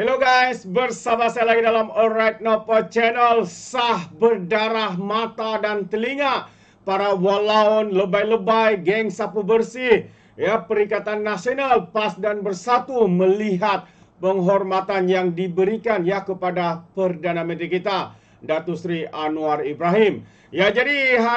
Hello guys, bersama saya lagi dalam Alright Nopo Channel. Sah berdarah mata dan telinga para walaun, lebay-lebay, geng sapu bersih, ya, Perikatan Nasional PAS dan Bersatu melihat penghormatan yang diberikan ya kepada Perdana Menteri kita, Datuk Seri Anwar Ibrahim. Ya, jadi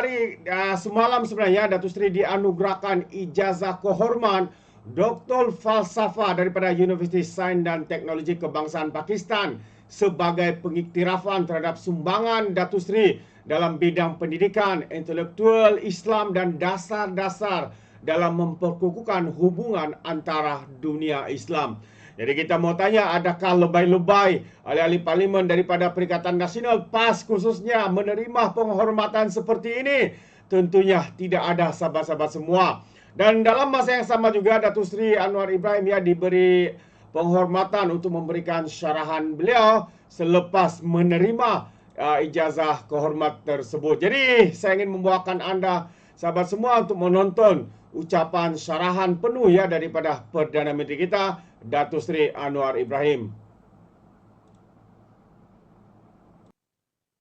semalam sebenarnya Datuk Seri dianugerahkan ijazah kehormat doktor falsafah daripada Universiti Sains dan Teknologi Kebangsaan Pakistan sebagai pengiktirafan terhadap sumbangan Datuk Seri dalam bidang pendidikan, intelektual Islam dan dasar-dasar dalam memperkukuhkan hubungan antara dunia Islam. Jadi kita mau tanya, adakah lebay-lebay ahli-ahli parlimen daripada Perikatan Nasional PAS khususnya menerima penghormatan seperti ini? Tentunya tidak ada, sahabat-sahabat semua. Dan dalam masa yang sama juga Datuk Seri Anwar Ibrahim ya diberi penghormatan untuk memberikan syarahan beliau selepas menerima ijazah kehormat tersebut. Jadi saya ingin membawakan anda sahabat semua untuk menonton ucapan syarahan penuh ya daripada Perdana Menteri kita, Datuk Seri Anwar Ibrahim.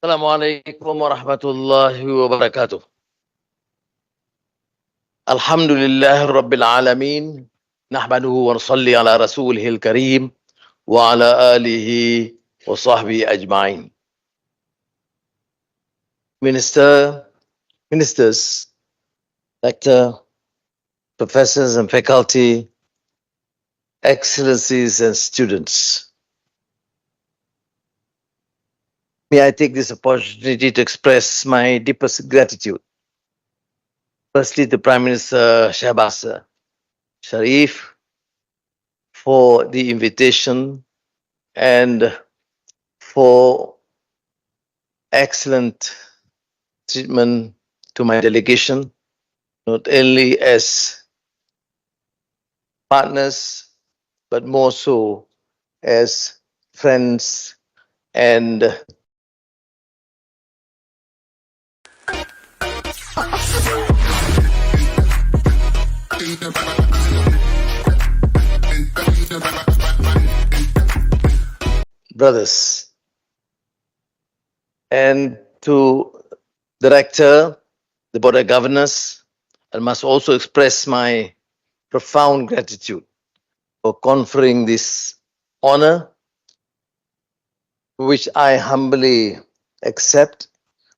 Assalamualaikum warahmatullahi wabarakatuh. Alhamdulillah Rabbil Alamin. Nahmaduhu wa nusalli ala rasulihil karim wa ala alihi wa sahbihi ajma'in. Ministers, Rector, professors and faculty, excellencies and students. May I take this opportunity to express my deepest gratitude. Firstly, to Prime Minister Shehbaz Sharif for the invitation and for excellent treatment to my delegation, not only as partners, but more so as friends and brothers. And to the Rector, the Board of Governors, I must also express my profound gratitude for conferring this honor, which I humbly accept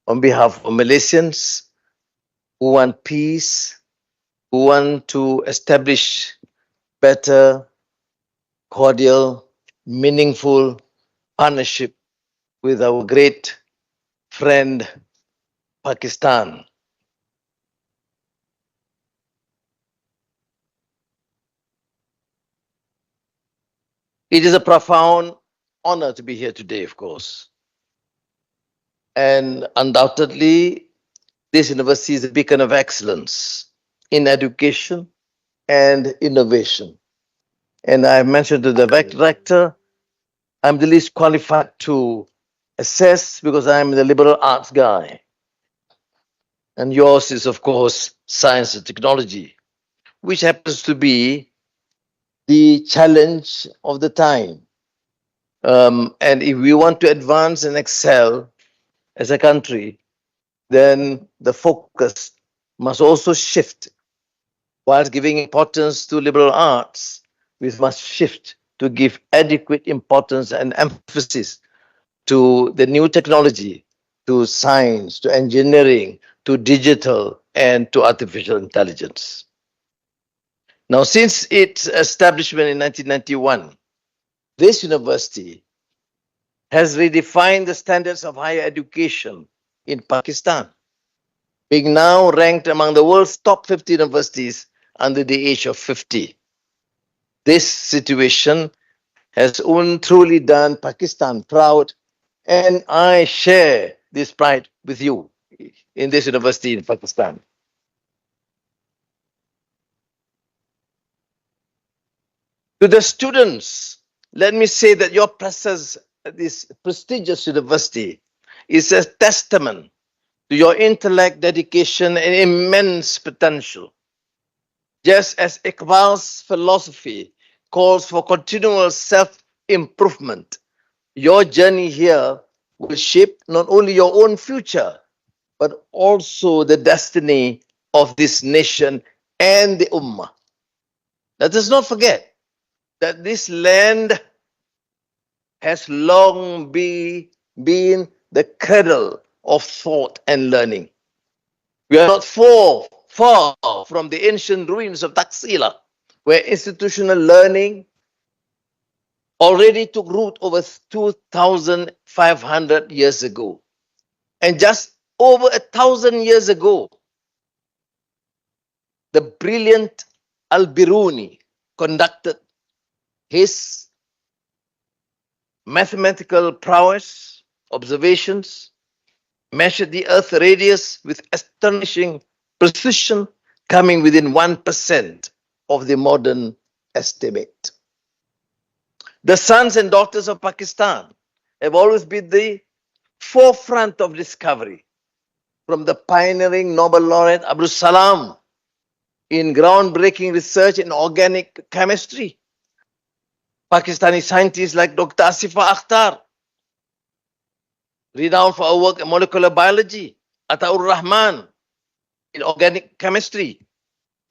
on behalf of Malaysians who want peace, who want to establish better, cordial, meaningful partnership with our great friend, Pakistan. It is a profound honor to be here today, of course. And undoubtedly, this university is a beacon of excellence in education and innovation. And I mentioned to the Rector, I'm the least qualified to assess because I'm the liberal arts guy. And yours is, of course, science and technology, which happens to be the challenge of the time. And if we want to advance and excel as a country, then the focus must also shift. Whilst giving importance to liberal arts, we must shift to give adequate importance and emphasis to the new technology, to science, to engineering, to digital, and to artificial intelligence. Now, since its establishment in 1991, this university has redefined the standards of higher education in Pakistan, being now ranked among the world's top 50 universities under the age of 50. This situation has truly done Pakistan proud, and I share this pride with you in this university in Pakistan. To the students, let me say that your presence at this prestigious university is a testament to your intellect, dedication, and immense potential. Just as Iqbal's philosophy calls for continual improvement. Your journey here will shape not only your own future, but also the destiny of this nation and the Ummah. Let us not forget that this land has long been the cradle of thought and learning. We are not far from the ancient ruins of Taxila, where institutional learning already took root over 2,500 years ago. And just over 1,000 years ago, the brilliant Al-Biruni conducted his mathematical prowess, observations, measured the Earth's radius with astonishing precision, coming within 1% of the modern estimate. The sons and daughters of Pakistan have always been the forefront of discovery, from the pioneering Nobel laureate Abdul Salam in groundbreaking research in organic chemistry, Pakistani scientists like Dr. Asifa Akhtar, renowned for her work in molecular biology, Ataur Rahman in organic chemistry,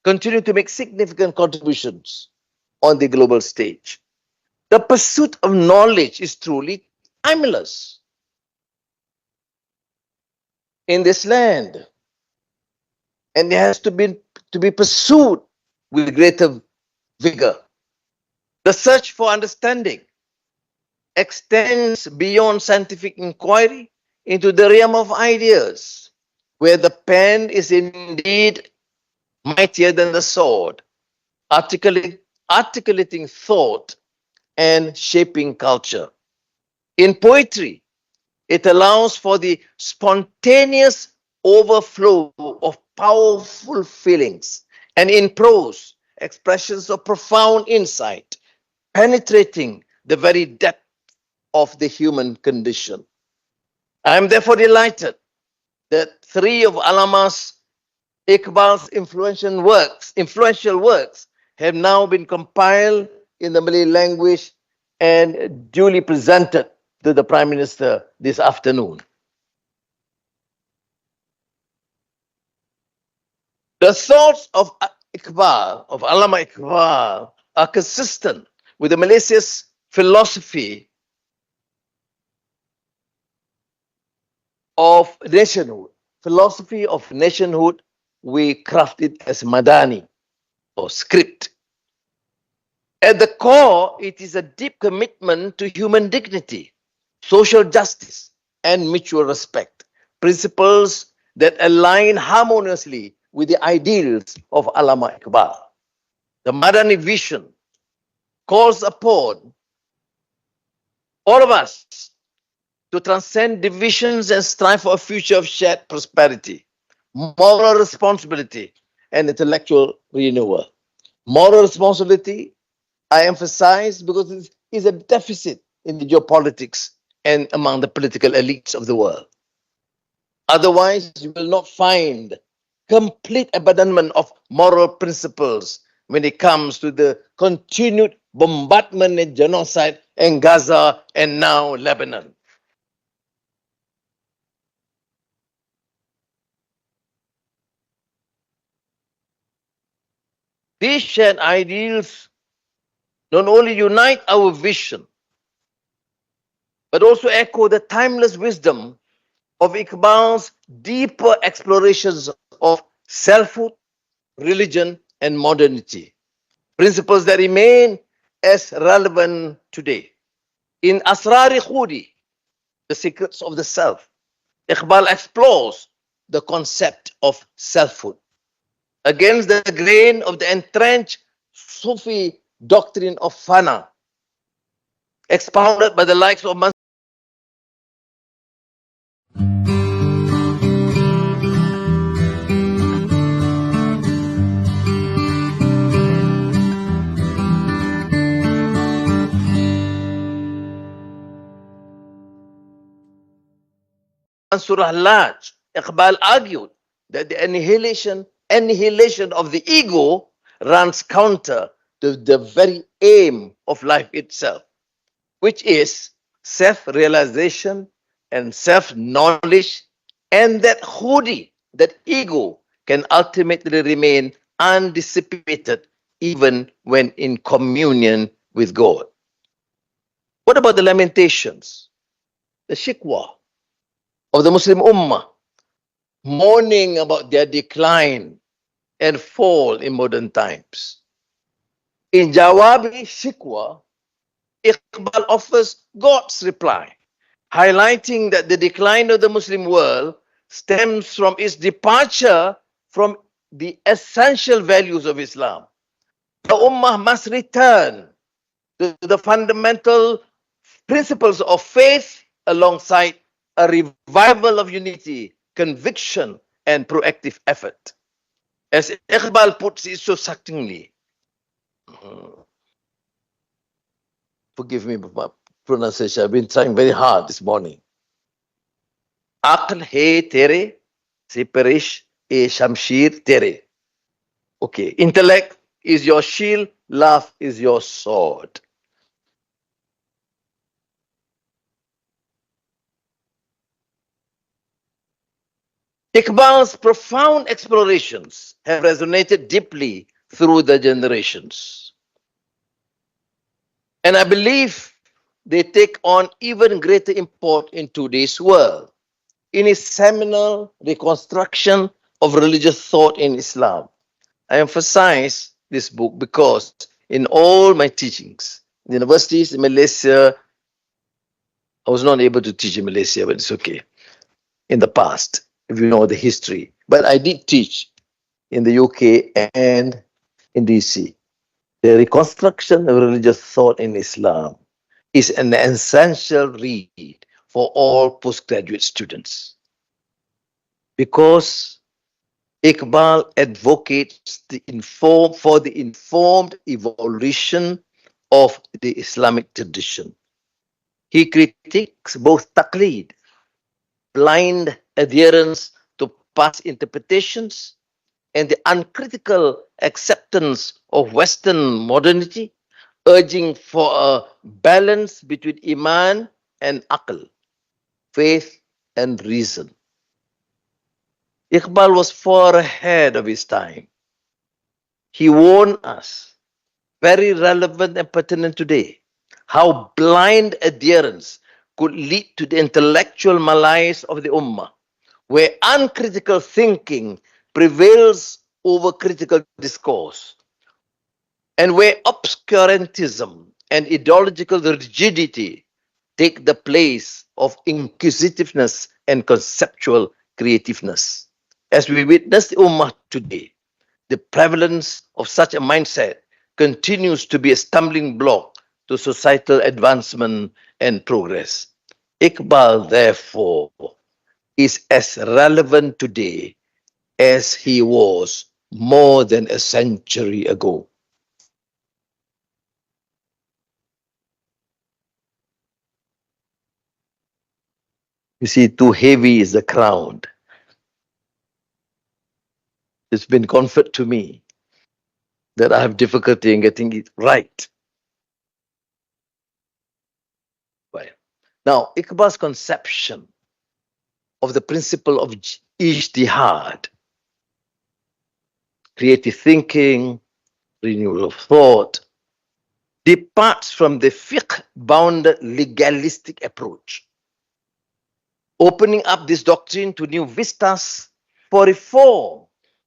continue to make significant contributions on the global stage. The pursuit of knowledge is truly timeless in this land, and it has to be pursued with greater vigor. The search for understanding extends beyond scientific inquiry into the realm of ideas, where the pen is indeed mightier than the sword, articulating thought and shaping culture. In poetry, it allows for the spontaneous overflow of powerful feelings, and in prose, expressions of profound insight, penetrating the very depth of the human condition. I am therefore delighted that three of Allama Iqbal's influential works have now been compiled in the Malay language and duly presented to the Prime Minister this afternoon. The thoughts of Allama Iqbal, are consistent with the Malaysia's philosophy of nationhood. Philosophy of nationhood, we craft it as Madani or script. At the core, it is a deep commitment to human dignity, social justice, and mutual respect, principles that align harmoniously with the ideals of Allama Iqbal. The Madani vision calls upon all of us to transcend divisions and strive for a future of shared prosperity, moral responsibility, and intellectual renewal. Moral responsibility, I emphasize, because it is a deficit in the geopolitics and among the political elites of the world. Otherwise, you will not find complete abandonment of moral principles when it comes to the continued bombardment and genocide in Gaza and now Lebanon. These shared ideals not only unite our vision, but also echo the timeless wisdom of Iqbal's deeper explorations of selfhood, religion, and modernity, principles that remain as relevant today. In Asrari Khudi, The Secrets of the Self, Iqbal explores the concept of selfhood against the grain of the entrenched Sufi doctrine of fana, expounded by the likes of Surah Laj. Iqbal argued that the annihilation of the ego runs counter to the very aim of life itself. which is self-realization and self-knowledge, and that hoodie, that ego, can ultimately remain undissipated even when in communion with God. What about the lamentations, the shikwa of the Muslim Ummah, mourning about their decline and fall in modern times? In Jawabi Shikwa, Iqbal offers God's reply, highlighting that the decline of the Muslim world stems from its departure from the essential values of Islam. The Ummah must return to the fundamental principles of faith alongside a revival of unity, conviction, and proactive effort. As Iqbal puts it so succinctly, forgive me for my pronunciation, I've been trying very hard this morning. Aql hai tere, se perish e shamshir tere. Okay, intellect is your shield, love is your sword. Iqbal's profound explorations have resonated deeply through the generations. And I believe they take on even greater import in today's world. In his seminal reconstruction of religious thought in Islam, I emphasize this book because in all my teachings, in universities in Malaysia, I was not able to teach in Malaysia, but it's okay. In the past, if you know the history. But I did teach in the UK and in DC. The reconstruction of religious thought in Islam is an essential read for all postgraduate students, because Iqbal advocates for the informed evolution of the Islamic tradition. He critiques both taqlid, blind adherence to past interpretations, and the uncritical acceptance of Western modernity, urging for a balance between iman and aql, faith and reason. Iqbal was far ahead of his time. He warned us, very relevant and pertinent today, how blind adherence could lead to the intellectual malaise of the Ummah, where uncritical thinking prevails over critical discourse, and where obscurantism and ideological rigidity take the place of inquisitiveness and conceptual creativeness. As we witness the Ummah today, the prevalence of such a mindset continues to be a stumbling block to societal advancement and progress. Iqbal, therefore, is as relevant today as he was more than a century ago. You see, too heavy is the crown. It's been comfort to me that I have difficulty in getting it right. Well, now, Iqbal's conception of the principle of ijtihad, creative thinking, renewal of thought, departs from the fiqh-bounded legalistic approach, opening up this doctrine to new vistas for reform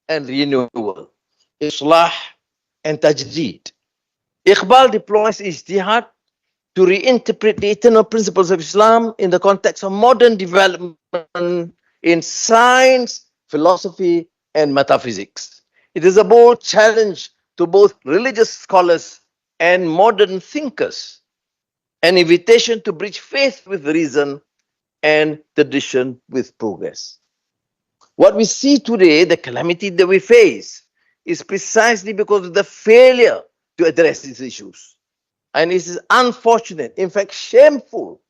and renewal, islah and tajdeed. Iqbal deploys ijtihad to reinterpret the eternal principles of Islam in the context of modern development in science, philosophy, and metaphysics. It is a bold challenge to both religious scholars and modern thinkers, an invitation to bridge faith with reason and tradition with progress. What we see today, the calamity that we face, is precisely because of the failure to address these issues. And it is unfortunate, in fact shameful,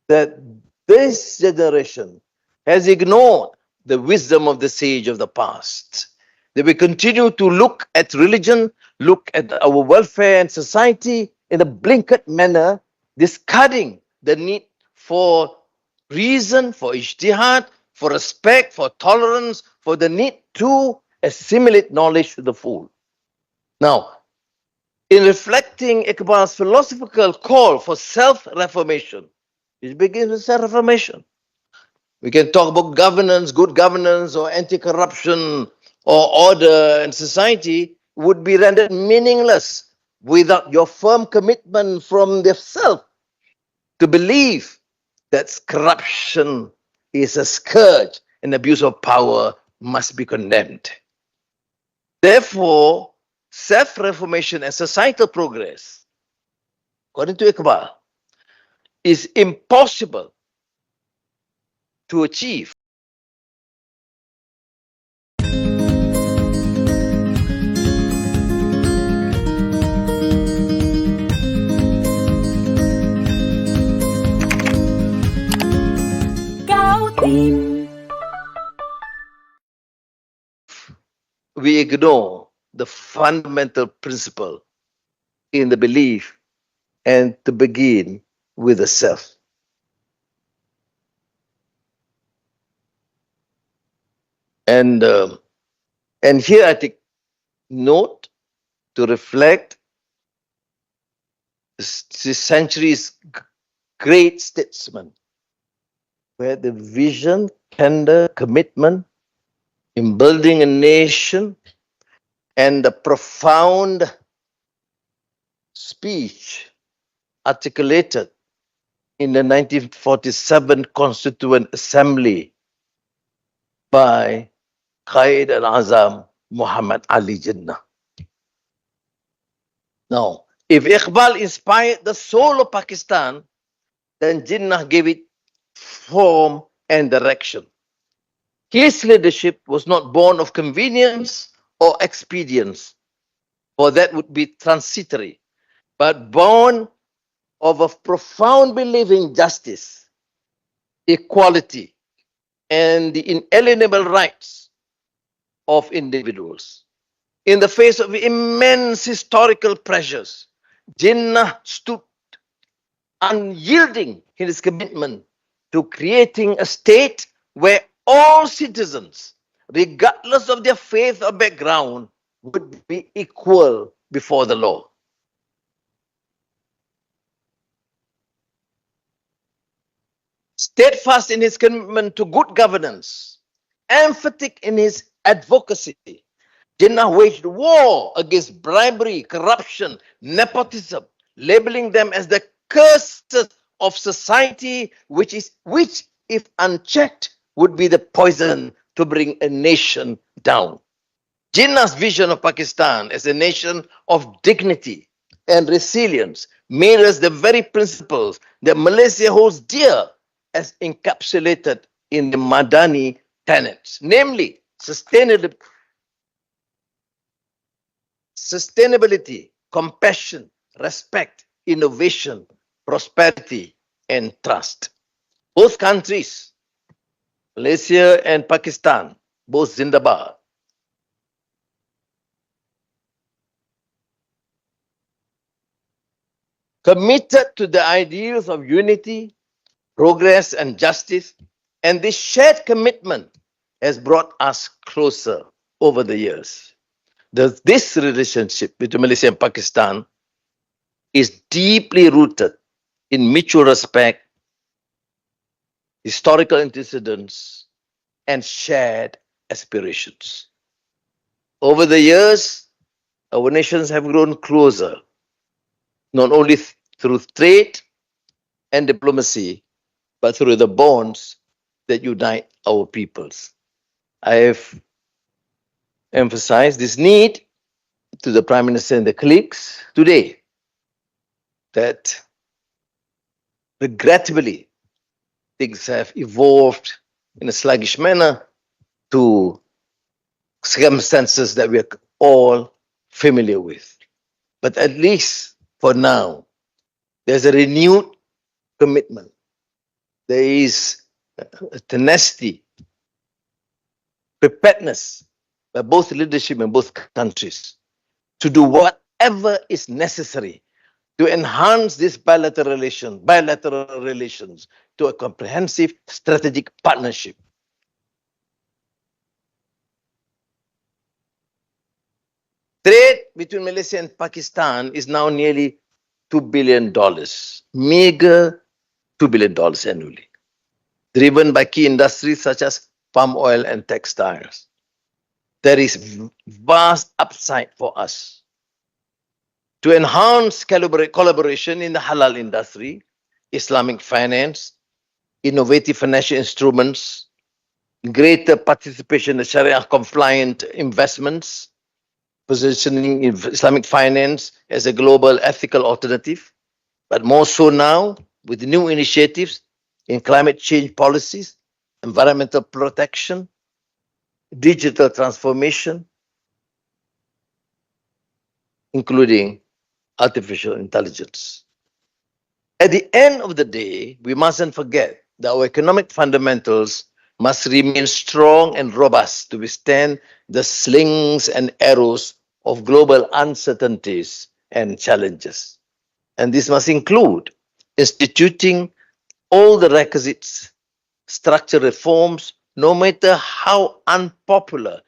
that this generation has ignored the wisdom of the sage of the past. That we continue to look at religion, look at our welfare and society in a blinkered manner, discarding the need for reason, for ijtihad, for respect, for tolerance, for the need to assimilate knowledge to the full. Now, in reflecting Iqbal's philosophical call for self-reformation, it begins with self-reformation. We can talk about governance, good governance, or anti-corruption, or order and society would be rendered meaningless without your firm commitment from the self to believe that corruption is a scourge and abuse of power must be condemned. Therefore, self-reformation and societal progress, according to Iqbal, is impossible to achieve we ignore the fundamental principle in the belief and to begin with the self. And here I take note to reflect this century's great statesman, where the vision, candor, commitment in building a nation, and the profound speech articulated in the 1947 Constituent Assembly by Qaid al-Azam Muhammad Ali Jinnah. Now, if Iqbal inspired the soul of Pakistan, then Jinnah gave it form and direction. His leadership was not born of convenience or expedience, for that would be transitory, but born of a profound belief in justice, equality, and the inalienable rights of individuals. In the face of immense historical pressures, Jinnah stood unyielding in his commitment to creating a state where all citizens, regardless of their faith or background, would be equal before the law. Steadfast in his commitment to good governance, emphatic in his advocacy, Jinnah waged war against bribery, corruption, nepotism, labeling them as the curses of society, which, if unchecked, would be the poison to bring a nation down. Jinnah's vision of Pakistan as a nation of dignity and resilience mirrors the very principles that Malaysia holds dear as encapsulated in the Madani tenets, namely sustainability, compassion, respect, innovation, prosperity, and trust. Both countries, Malaysia and Pakistan, both Zindabad. Committed to the ideals of unity, progress, and justice, and this shared commitment has brought us closer over the years. This relationship between Malaysia and Pakistan is deeply rooted in mutual respect, historical antecedents, and shared aspirations. Over the years, our nations have grown closer, not only through trade and diplomacy, but through the bonds that unite our peoples. I have emphasized this need to the Prime Minister and the colleagues today that regrettably things have evolved in a sluggish manner to circumstances that we are all familiar with. But at least for now, there's a renewed commitment. There is a tenacity, preparedness by both leadership and both countries to do whatever is necessary to enhance this bilateral relations to a comprehensive strategic partnership. Trade between Malaysia and Pakistan is now nearly $2 billion, meager $2 billion annually, driven by key industries such as palm oil and textiles. There is vast upside for us to enhance collaboration in the halal industry, Islamic finance, innovative financial instruments, greater participation in Sharia compliant investments, positioning Islamic finance as a global ethical alternative, but more so now with new initiatives in climate change policies, environmental protection, digital transformation, including artificial intelligence. At the end of the day, we mustn't forget that our economic fundamentals must remain strong and robust to withstand the slings and arrows of global uncertainties and challenges. And this must include instituting all the requisite structural reforms, no matter how unpopular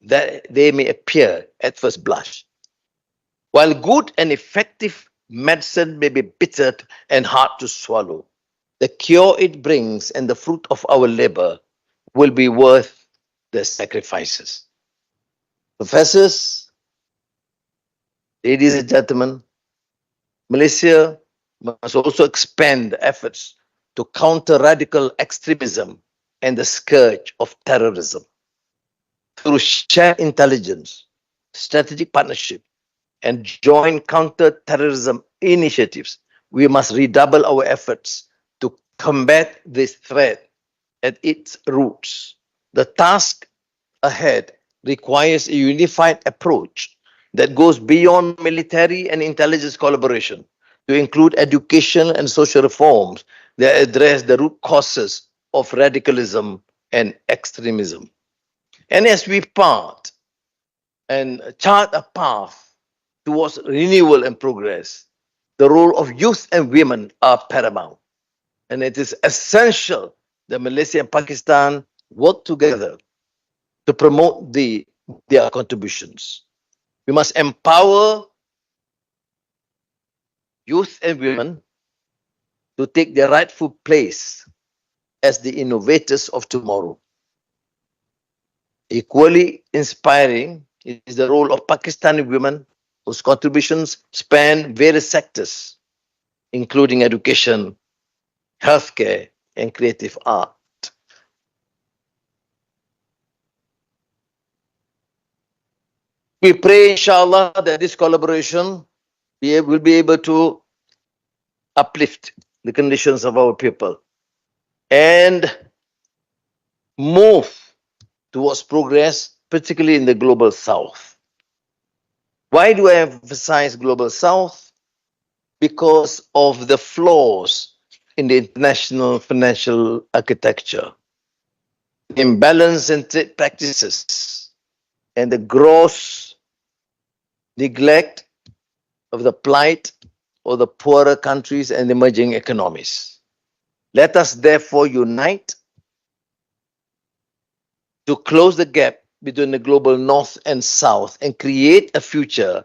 that they may appear at first blush. While good and effective medicine may be bitter and hard to swallow, the cure it brings and the fruit of our labor will be worth the sacrifices. Professors, ladies and gentlemen, Malaysia must also expand efforts to counter radical extremism and the scourge of terrorism. Through shared intelligence, strategic partnership, and joint counter-terrorism initiatives, we must redouble our efforts to combat this threat at its roots. The task ahead requires a unified approach that goes beyond military and intelligence collaboration to include education and social reforms that address the root causes of radicalism and extremism. And as we part and chart a path towards renewal and progress, the role of youth and women are paramount. And it is essential that Malaysia and Pakistan work together to promote their contributions. We must empower youth and women to take their rightful place as the innovators of tomorrow. Equally inspiring is the role of Pakistani women whose contributions span various sectors, including education, healthcare, and creative art. We pray, inshallah, that this collaboration will be able to uplift the conditions of our people and move towards progress, particularly in the global south. Why do I emphasize global south? Because of the flaws in the international financial architecture, the imbalance in trade practices, and the gross neglect of the plight of the poorer countries and emerging economies. Let us therefore unite to close the gap between the global north and south and create a future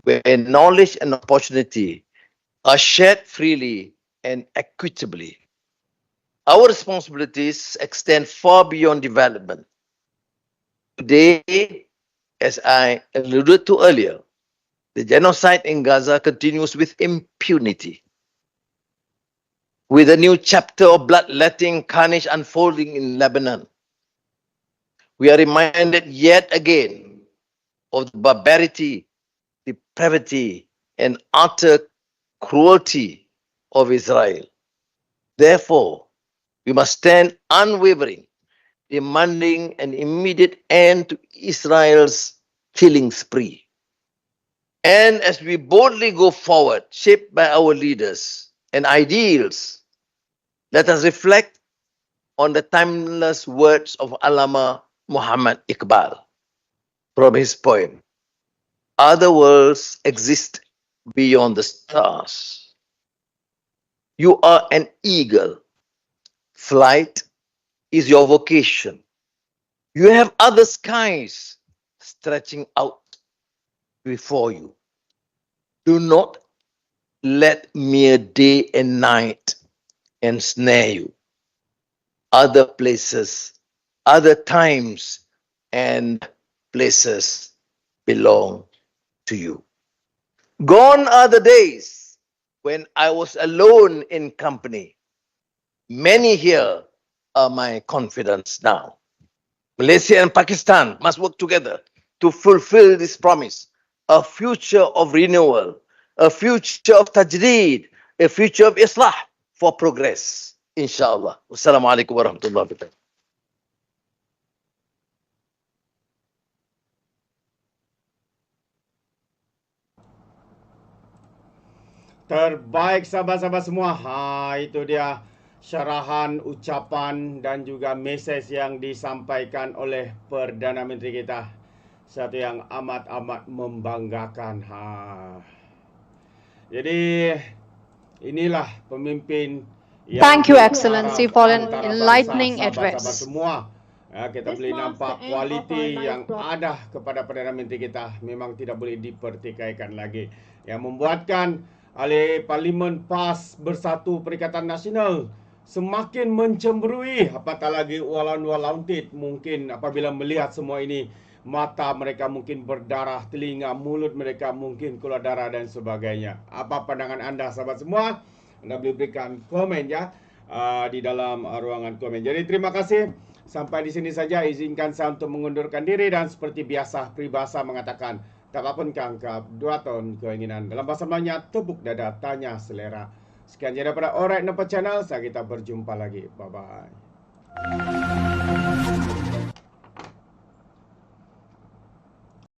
where knowledge and opportunity are shared freely and equitably. Our responsibilities extend far beyond development. Today, as I alluded to earlier, the genocide in Gaza continues with impunity. With a new chapter of bloodletting carnage unfolding in Lebanon, we are reminded yet again of the barbarity, depravity, and utter cruelty of Israel. Therefore, we must stand unwavering, demanding an immediate end to Israel's killing spree. And as we boldly go forward, shaped by our leaders and ideals, let us reflect on the timeless words of Allama Muhammad Iqbal from his poem, "Other worlds exist beyond the stars. You are an eagle. Flight is your vocation. You have other skies stretching out before you. Do not let mere day and night ensnare you. Other places, other times, and places belong to you. Gone are the days when I was alone in company. Many here are my confidants now. Malaysia and Pakistan must work together to fulfill this promise. A future of renewal, a future of tajdeed, a future of islah for progress. Inshallah. Wassalamualaikum warahmatullahi wabarakatuh. Terbaik sahabat-sahabat semua. Itu dia syarahan, ucapan dan juga mesej yang disampaikan oleh Perdana Menteri kita. Satu yang amat-amat membanggakan. Jadi inilah pemimpin yang Thank you, Excellency, for an antara enlightening bangsa, sahabat-sahabat address. semua. Kita boleh nampak kualiti yang ada kepada Perdana Menteri kita memang tidak boleh dipertikaikan lagi. Yang membuatkan ahli Parlimen PAS Bersatu Perikatan Nasional semakin mencemburui, apatah lagi Walaun mungkin apabila melihat semua ini, mata mereka mungkin berdarah, telinga, mulut mereka mungkin keluar darah dan sebagainya. Apa pandangan anda sahabat semua? Anda boleh berikan komen ya di dalam ruangan komen. Jadi terima kasih. Sampai di sini saja, izinkan saya untuk mengundurkan diri dan seperti biasa peribahasa mengatakan, tak apapun kangkap, 2 tahun keinginan. Dalam bahasa Melayunya, tepuk dada, tanya selera. Sekian je daripada Alright Nampak Channel. Saya kita berjumpa lagi. Bye-bye.